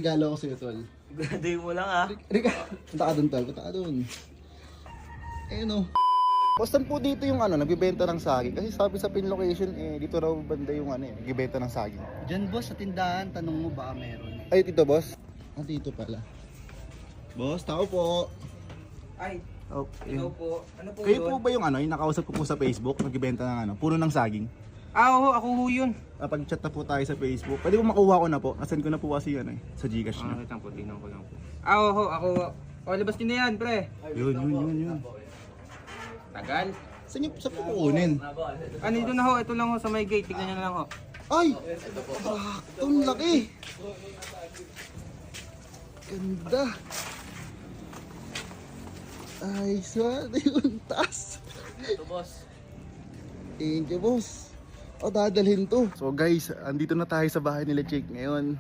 regalo ko sa'yo, tol. Graduate mo lang ah. Punta ka dun, tol. Punta ka dun. Eh, no. Basta po dito yung nagbibenta ng saging. Kasi sabi sa pin location, dito raw banda yung nagbibenta ng saging. Diyan boss, sa tindahan, tanong mo baka meron. Ay, dito, boss. Ah, dito pala. Boss, tao po. Ay, Okay. ikaw po. Ano po Kayo yun? po ba yung yung nakausap ko po sa Facebook, nagbibenta ng puno ng saging? Oo, ako ho yun. Pag-chat na po tayo sa Facebook, pwede po makuha ko na po. Nasend ko na po kasi sa Gcash niya. Wait lang po, tingnan ko lang po. Oo, ako. O, labas din na yan, pre. Yun. Tagal. Saan po kukunin? Ano dito na ho, ito lang ho sa may gate. Tignan nyo na lang ho. Ay! Ang laki! Ganda! Ay, saan yung taas? Ito, boss. Thank you, boss. O, dadalhin to. So guys, andito na tayo sa bahay nila Jake ngayon.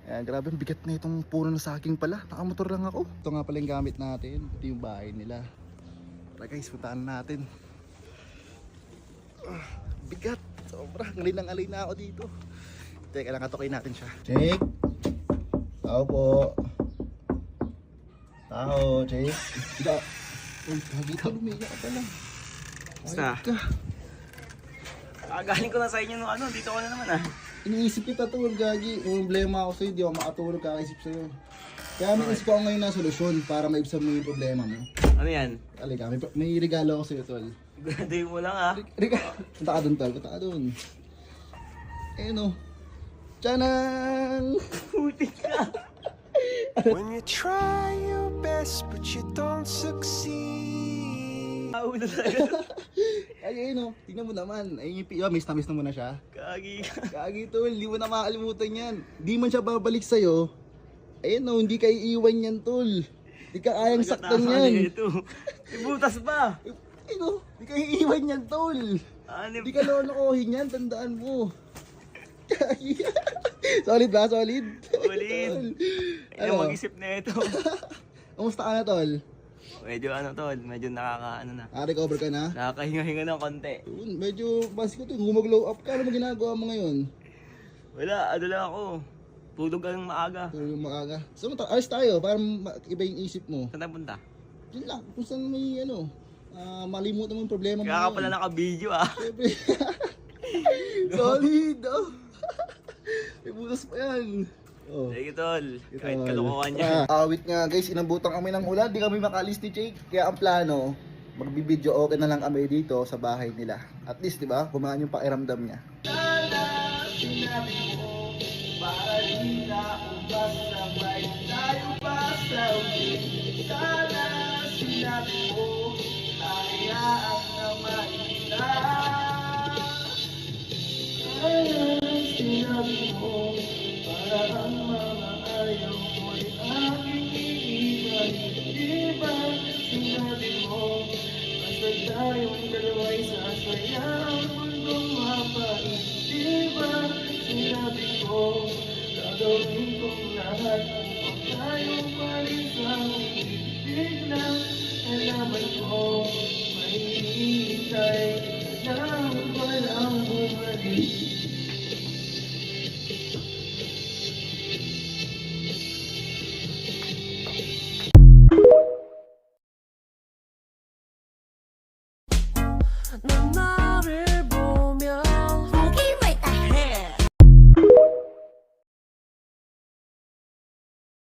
Ayan, grabe, ang bigat na itong puno ng saging pala. Nakamotor lang ako. Ito nga pala yung gamit natin. Ito yung bahay nila. Tara guys, puntaan natin. Bigat. Sobra. Ngalinang-alay na ako dito. Teka lang, katukoy natin siya. Jake! Tao po. Tao, Jake. Ida. Uy, hagi ka, lumiga ka pala. Basta. Ayun ka. Galing ko na sa inyo nung dito ko na naman ah. Iniisip kita tol, gagi. May problema ako sa'yo, di ako makatulog kakaisip sa'yo. Kaya may isip ako ngayon na solusyon para maibsan mo yung problema mo. Ano yan? Alika, may regalo ako sa'yo tol. Graduate mo lang ah. Punta ka dun tol, punta ka dun. Eh no. Tiyanan! Putik ka. When you try your best but you don't succeed. Ulo talaga. Ay, no. Tingnan mo naman. Ay, miss na mo na siya. Kagi ka. Gagi tol, hindi mo na makakalimutan yan. Di man siya babalik sa'yo. Ayun no, hindi ka iiwan yan tol. Di ka kayang saktan yan. Ito. Ibutas pa. Ay no, di ka iiwan yan tol. Anip Di ka lolokohin yan, tandaan mo. Gagi. Solid ba? Solid? Ulit. Ano mag-isip na ito. Kamusta ka na tol? Medyo medyo na. Recover ka na? Nakakahinga-hinga ng konti. Yun, medyo basi ko to, gumaglow up ka. Ano mo ginagawa mo ngayon? Wala, lang ako. Tulog ang maaga. Pero yung maaga. So, ayos tayo para iba yung isip mo. Saan tayo punta? Yun lang, kung saan may malimutan mo yung problema mo. Kaya ka pala naka-video ah. Siyempre. Solid, oh. May butas pa yan. Oh. Sige tol, kahit kalokohan niya. Awit nga guys, inambutan kami ng ulan, di kami makalis ni Jake. Kaya ang plano, magbibideo okay na lang kami dito sa bahay nila. At least, di ba, gumaan yung pakiramdam niya. Sana sinabi mo, para di na ubas sabay tayo pa sa ulit. Sana sinabi mo, hayaan na mailan. Sana sinabi mo, para ang mga ayaw mo'y aking iiwan. Di ba sinabi mo, basta tayong dalawa'y sasaya ang mundong mapain. Di ba sinabi ko, gagawin kong lahat upang tayong palisang biglang nalaman ko, may hihintay na walang bumalik. 난 나를